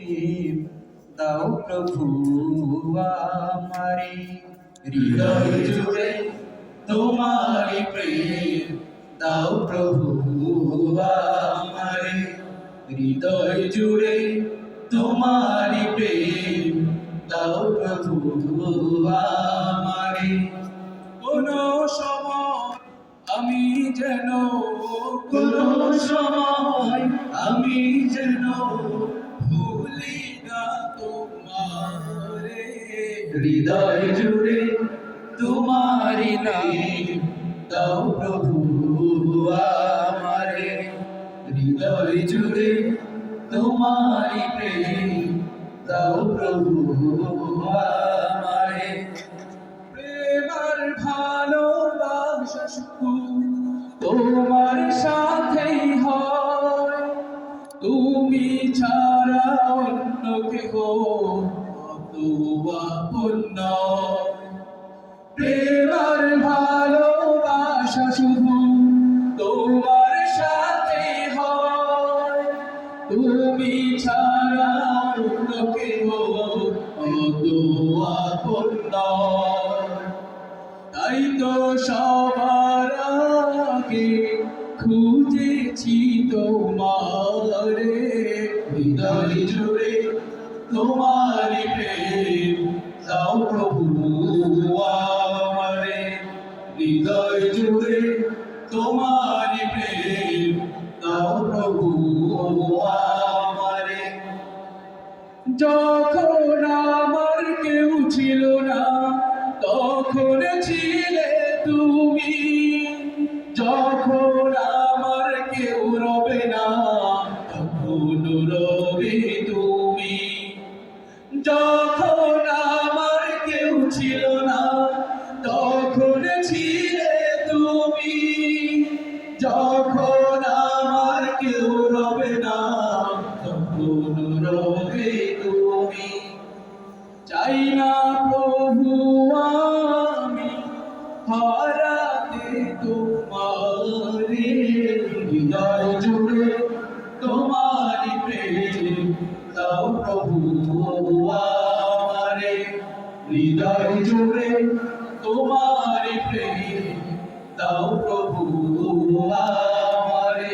প্রেম দাও প্রভু আমারে। হৃদয় জুড়ে তোমারি প্রেম দাও প্রভু আমারে। হৃদয় জুড়ে তোমারি প্রেম দাও প্রভু আমারে। কোনো সময় আমি যেন, কোনো সময় আমি যেন ভুলি না তোমারে। হৃদয় জুড়ে তোমারি নাম দাও প্রভু আমারে। হৃদয় জুড়ে তোমারি প্রেম দাও প্রভু আমারে। প্রেম আর ভালোবাসা শুধু তোমার সাথেই হয়, তুমি ছাড়া অন্য কেহ কত আপন নয়। প্রেম আর ভালোবাসা শুধু তোমার সাথে হয়, তুমি ছাড়া অন্য কেহ কত আপন নয়। তাই তো সবার আগে খুঁজেছি তোমারে। হৃদয় জুড়ে তোমারি প্রেম দাও প্রভু আমারে। হৃদয় জুড়ে তোমারি প্রেম দাও প্রভু আমারে। যখন আমার কেউ ছিল না তখন ছিলে তুমি, যখন আমার কেউ রবে না তখন রবে তুমি। যখন আমার কেউ ছিল না তখন ছিলে তুমি, যখন আমার কেউ রবে না তখন রবে তুমি। চাই না প্রভু আমি হারাতে তোমারে। হৃদয় জুড়ে তোমারি প্রেম দাও প্রভু আমারে। হৃদয় জুড়ে তোমারি প্রেম দাও প্রভু আমারে।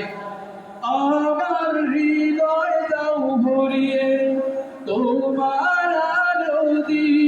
আমার হৃদয় দাও ভরিয়ে তোমার আলো দিয়ে।